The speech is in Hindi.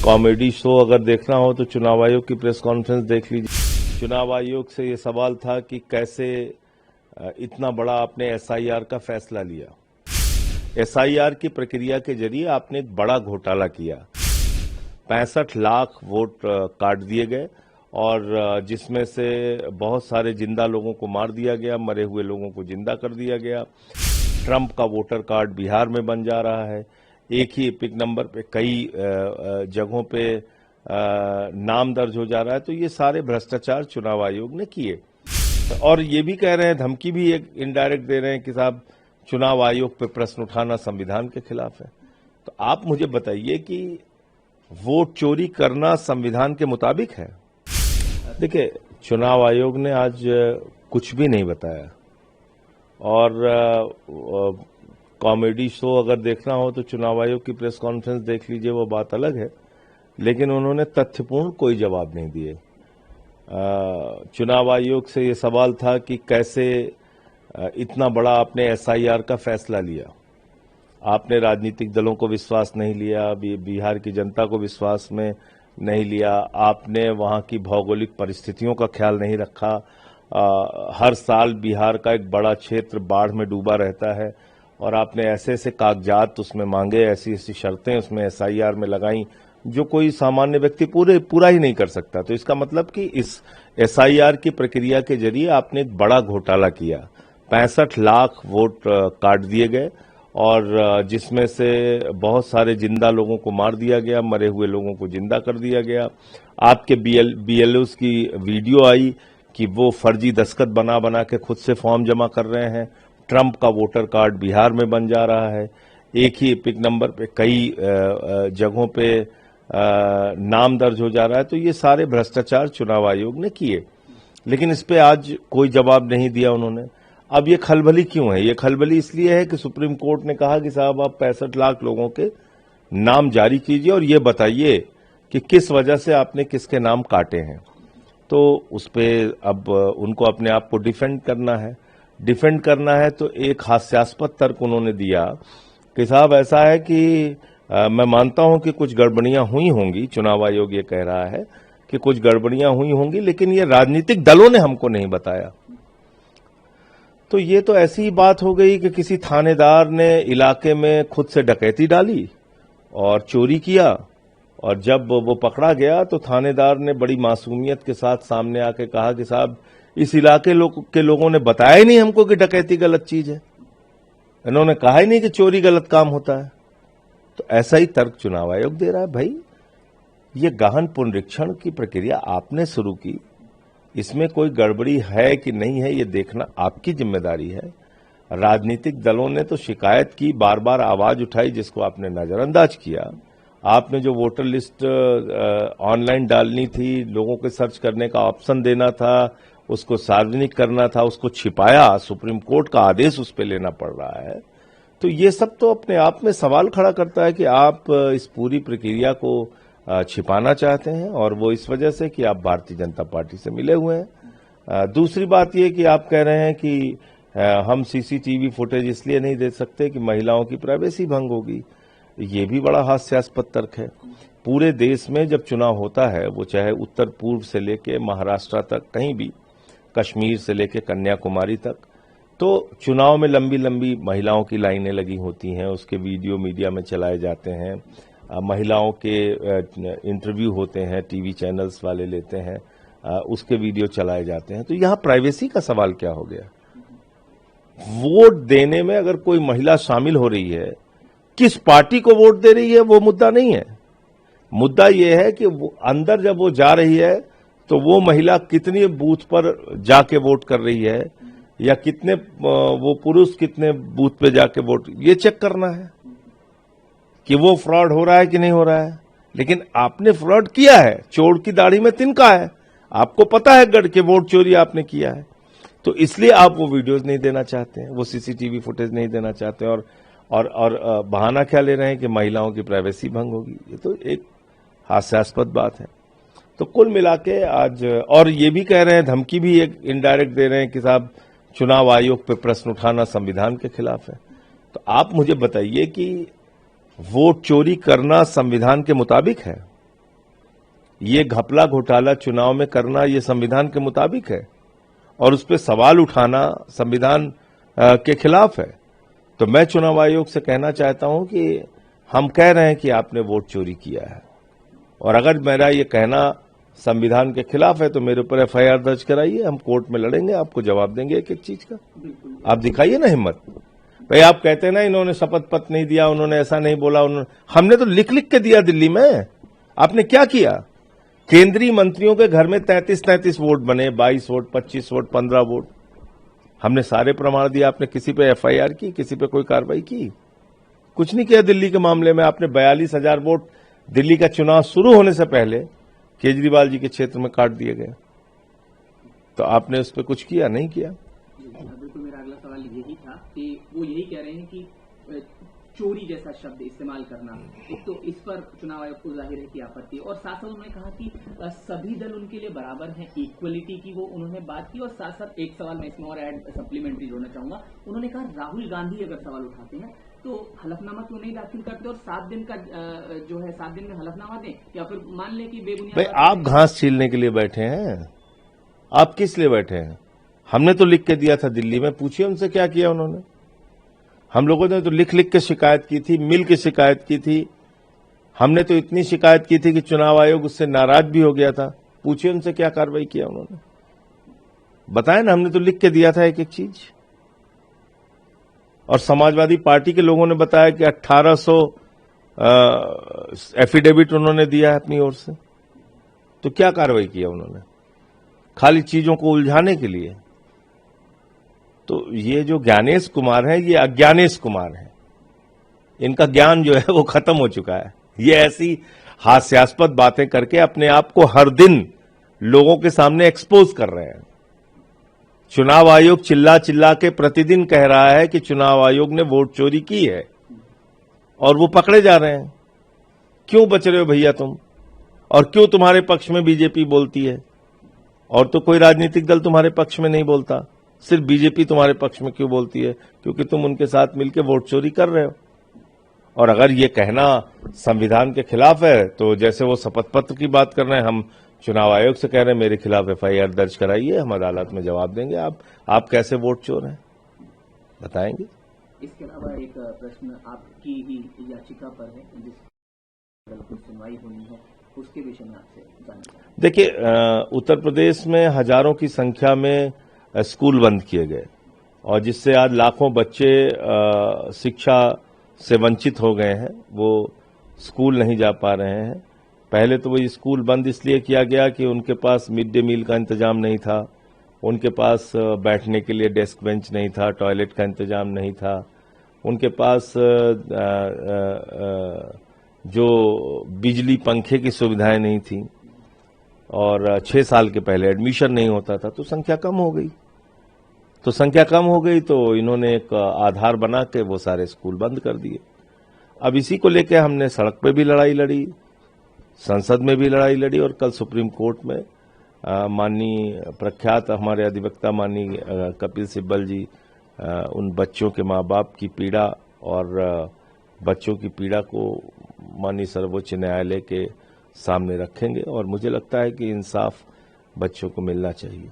कॉमेडी शो अगर देखना हो तो चुनाव आयोग की प्रेस कॉन्फ्रेंस देख लीजिए। चुनाव आयोग से ये सवाल था कि कैसे इतना बड़ा आपने एसआईआर का फैसला लिया। एसआईआर की प्रक्रिया के जरिए आपने एक बड़ा घोटाला किया। 65 लाख वोट काट दिए गए और जिसमें से बहुत सारे जिंदा लोगों को मार दिया गया, मरे हुए लोगों को जिंदा कर दिया गया। ट्रंप का वोटर कार्ड बिहार में बन जा रहा है। एक ही एपिक नंबर पे कई जगहों पे नाम दर्ज हो जा रहा है। तो ये सारे भ्रष्टाचार चुनाव आयोग ने किए और ये भी कह रहे हैं, धमकी भी एक इनडायरेक्ट दे रहे हैं कि साहब चुनाव आयोग पे प्रश्न उठाना संविधान के खिलाफ है। तो आप मुझे बताइए कि वोट चोरी करना संविधान के मुताबिक है? देखिए, चुनाव आयोग ने आज कुछ भी नहीं बताया और कॉमेडी शो अगर देखना हो तो चुनाव आयोग की प्रेस कॉन्फ्रेंस देख लीजिए, वो बात अलग है। लेकिन उन्होंने तथ्यपूर्ण कोई जवाब नहीं दिए। चुनाव आयोग से ये सवाल था कि कैसे इतना बड़ा आपने एसआईआर का फैसला लिया। आपने राजनीतिक दलों को विश्वास नहीं लिया, बिहार की जनता को विश्वास में नहीं लिया, आपने वहां की भौगोलिक परिस्थितियों का ख्याल नहीं रखा। हर साल बिहार का एक बड़ा क्षेत्र बाढ़ में डूबा रहता है और आपने ऐसे ऐसे कागजात उसमें मांगे, ऐसी ऐसी शर्तें उसमें एसआईआर में लगाई जो कोई सामान्य व्यक्ति पूरा ही नहीं कर सकता। तो इसका मतलब कि इस एसआईआर की प्रक्रिया के जरिए आपने एक बड़ा घोटाला किया। 65 लाख वोट काट दिए गए और जिसमें से बहुत सारे जिंदा लोगों को मार दिया गया, मरे हुए लोगों को जिंदा कर दिया गया। आपके बीएलओस की वीडियो आई कि वो फर्जी दस्तखत बना बना के खुद से फॉर्म जमा कर रहे हैं। ट्रंप का वोटर कार्ड बिहार में बन जा रहा है। एक ही एपिक नंबर पे कई जगहों पे नाम दर्ज हो जा रहा है। तो ये सारे भ्रष्टाचार चुनाव आयोग ने किए, लेकिन इस पे आज कोई जवाब नहीं दिया उन्होंने। अब ये खलबली क्यों है? ये खलबली इसलिए है कि सुप्रीम कोर्ट ने कहा कि साहब आप 65 लाख लोगों के नाम जारी कीजिए और ये बताइए कि किस वजह से आपने किसके नाम काटे हैं। तो उस पे अब उनको अपने आप को डिफेंड करना है। तो एक हास्यास्पद तर्क उन्होंने दिया कि साहब ऐसा है कि मैं मानता हूं कि कुछ गड़बड़ियां हुई होंगी। चुनाव आयोग ये कह रहा है कि कुछ गड़बड़ियां हुई होंगी, लेकिन ये राजनीतिक दलों ने हमको नहीं बताया। तो ये तो ऐसी ही बात हो गई कि किसी थानेदार ने इलाके में खुद से डकैती डाली और चोरी किया और जब वो पकड़ा गया तो थानेदार ने बड़ी मासूमियत के साथ सामने आके कहा कि साहब इस इलाके के लोगों ने बताया ही नहीं हमको कि डकैती गलत चीज है, इन्होंने कहा ही नहीं कि चोरी गलत काम होता है। तो ऐसा ही तर्क चुनाव आयोग दे रहा है। भाई, ये गहन पुनरीक्षण की प्रक्रिया आपने शुरू की, इसमें कोई गड़बड़ी है कि नहीं है ये देखना आपकी जिम्मेदारी है। राजनीतिक दलों ने तो शिकायत की, बार बार आवाज उठाई, जिसको आपने नजरअंदाज किया। आपने जो वोटर लिस्ट ऑनलाइन डालनी थी, लोगों के सर्च करने का ऑप्शन देना था, उसको सार्वजनिक करना था, उसको छिपाया। सुप्रीम कोर्ट का आदेश उस पर लेना पड़ रहा है। तो ये सब तो अपने आप में सवाल खड़ा करता है कि आप इस पूरी प्रक्रिया को छिपाना चाहते हैं, और वो इस वजह से कि आप भारतीय जनता पार्टी से मिले हुए हैं। दूसरी बात ये कि आप कह रहे हैं कि हम सीसीटीवी फुटेज इसलिए नहीं दे सकते कि महिलाओं की प्राइवेसी भंग होगी। ये भी बड़ा हास्यास्पद तर्क है। पूरे देश में जब चुनाव होता है, वो चाहे उत्तर पूर्व से लेके महाराष्ट्र तक, कहीं भी, कश्मीर से लेके कन्याकुमारी तक, तो चुनाव में लंबी लंबी महिलाओं की लाइनें लगी होती हैं, उसके वीडियो मीडिया में चलाए जाते हैं, महिलाओं के इंटरव्यू होते हैं, टीवी चैनल्स वाले लेते हैं, उसके वीडियो चलाए जाते हैं। तो यहाँ प्राइवेसी का सवाल क्या हो गया? वोट देने में अगर कोई महिला शामिल हो रही है, किस पार्टी को वोट दे रही है, वो मुद्दा नहीं है। मुद्दा ये है कि वो अंदर जब वो जा रही है तो वो महिला कितने बूथ पर जाके वोट कर रही है, या कितने वो पुरुष कितने बूथ पे जाके वोट, ये चेक करना है कि वो फ्रॉड हो रहा है कि नहीं हो रहा है। लेकिन आपने फ्रॉड किया है, चोर की दाढ़ी में तिनका है, आपको पता है गढ़ के वोट चोरी आपने किया है, तो इसलिए आप वो वीडियोज नहीं देना चाहते हैं, वो सीसीटीवी फुटेज नहीं देना चाहते हैं, और बहाना क्या ले रहे हैं कि महिलाओं की प्राइवेसी भंग होगी। ये तो एक हास्यास्पद बात है। तो कुल मिला के आज, और ये भी कह रहे हैं, धमकी भी एक इनडायरेक्ट दे रहे हैं कि साहब चुनाव आयोग पे प्रश्न उठाना संविधान के खिलाफ है। तो आप मुझे बताइए कि वोट चोरी करना संविधान के मुताबिक है? ये घपला घोटाला चुनाव में करना ये संविधान के मुताबिक है और उस पर सवाल उठाना संविधान के खिलाफ है। तो मैं चुनाव आयोग से कहना चाहता हूं कि हम कह रहे हैं कि आपने वोट चोरी किया है और अगर मेरा ये कहना संविधान के खिलाफ है तो मेरे ऊपर एफआईआर दर्ज कराइए, हम कोर्ट में लड़ेंगे, आपको जवाब देंगे एक एक चीज का। आप दिखाइए ना हिम्मत। भाई आप कहते हैं ना इन्होंने शपथ पत्र नहीं दिया, उन्होंने ऐसा नहीं बोला, हमने तो लिख लिख के दिया दिल्ली में। आपने क्या किया? केंद्रीय मंत्रियों के घर में 33 वोट बने, 22 वोट, 25 वोट, 15 वोट। हमने सारे प्रमाण दिया। आपने किसी पे एफआईआर की, किसी पे कोई कार्रवाई की? कुछ नहीं किया। दिल्ली के मामले में आपने 42,000 वोट दिल्ली का चुनाव शुरू होने से पहले केजरीवाल जी के क्षेत्र में काट दिए गए। तो आपने उस पर कुछ किया? नहीं किया। बिल्कुल, मेरा अगला सवाल यही था कि वो यही कह रहे हैं कि चोरी जैसा शब्द इस्तेमाल करना, एक तो इस पर चुनाव आयोग को जाहिर है कि आपत्ति है और साथ साथ उन्होंने कहा कि सभी दल उनके लिए बराबर हैं, इक्वलिटी की वो उन्होंने बात की। और साथ साथ एक सवाल मैं इसमें और सप्लीमेंट्री जोड़ना चाहूंगा। उन्होंने कहा राहुल गांधी अगर सवाल उठाते हैं तो हलफनामा क्यों नहीं दाखिल करते और 7 दिन का जो है 7 दिन में हलफनामा दें, या फिर मान लें कि बेबुनियाद। भाई आप घास छीलने के लिए बैठे हैं? आप किस लिए बैठे हैं? हमने तो लिख के दिया था दिल्ली में, पूछिए उनसे क्या किया उन्होंने। हम लोगों ने तो लिख लिख के शिकायत की थी, मिल के शिकायत की थी। हमने तो इतनी शिकायत की थी कि चुनाव आयोग उससे नाराज भी हो गया था। पूछिए उनसे क्या कार्रवाई किया उन्होंने, बताएं ना। हमने तो लिख के दिया था एक एक चीज। और समाजवादी पार्टी के लोगों ने बताया कि 1800 एफिडेविट उन्होंने दिया है अपनी ओर से। तो क्या कार्रवाई किया उन्होंने? खाली चीजों को उलझाने के लिए। तो ये जो ज्ञानेश कुमार है, ये अज्ञानेश कुमार है। इनका ज्ञान जो है वो खत्म हो चुका है। ये ऐसी हास्यास्पद बातें करके अपने आप को हर दिन लोगों के सामने एक्सपोज कर रहे हैं। चुनाव आयोग चिल्ला चिल्ला के प्रतिदिन कह रहा है कि चुनाव आयोग ने वोट चोरी की है और वो पकड़े जा रहे हैं। क्यों बच रहे हो भैया तुम? और क्यों तुम्हारे पक्ष में बीजेपी बोलती है और तो कोई राजनीतिक दल तुम्हारे पक्ष में नहीं बोलता? सिर्फ बीजेपी तुम्हारे पक्ष में क्यों बोलती है? क्योंकि तुम उनके साथ मिलकर वोट चोरी कर रहे हो। और अगर ये कहना संविधान के खिलाफ है तो जैसे वो शपथ पत्र की बात कर रहे हैं, हम चुनाव आयोग से कह रहे हैं मेरे खिलाफ एफआईआर दर्ज कराइए, हम अदालत में जवाब देंगे। आप कैसे वोट चोर हैं बताएंगे? इसके अलावा एक प्रश्न आपकी ही याचिका पर है, जिस सुनवाई होनी है उसके विषय में आपसे जानना। देखिए, उत्तर प्रदेश में हजारों की संख्या में स्कूल बंद किए गए और जिससे आज लाखों बच्चे शिक्षा से वंचित हो गए हैं। वो स्कूल नहीं जा पा रहे हैं। पहले तो वो स्कूल बंद इसलिए किया गया कि उनके पास मिड डे मील का इंतजाम नहीं था, उनके पास बैठने के लिए डेस्क बेंच नहीं था, टॉयलेट का इंतजाम नहीं था, उनके पास जो बिजली पंखे की सुविधाएं नहीं थी और 6 साल के पहले एडमिशन नहीं होता था। तो संख्या कम हो गई। तो इन्होंने एक आधार बना के वो सारे स्कूल बंद कर दिए। अब इसी को लेकर हमने सड़क पे भी लड़ाई लड़ी, संसद में भी लड़ाई लड़ी और कल सुप्रीम कोर्ट में माननीय प्रख्यात हमारे अधिवक्ता माननीय कपिल सिब्बल जी उन बच्चों के माँ बाप की पीड़ा और बच्चों की पीड़ा को माननीय सर्वोच्च न्यायालय के सामने रखेंगे और मुझे लगता है कि इंसाफ बच्चों को मिलना चाहिए।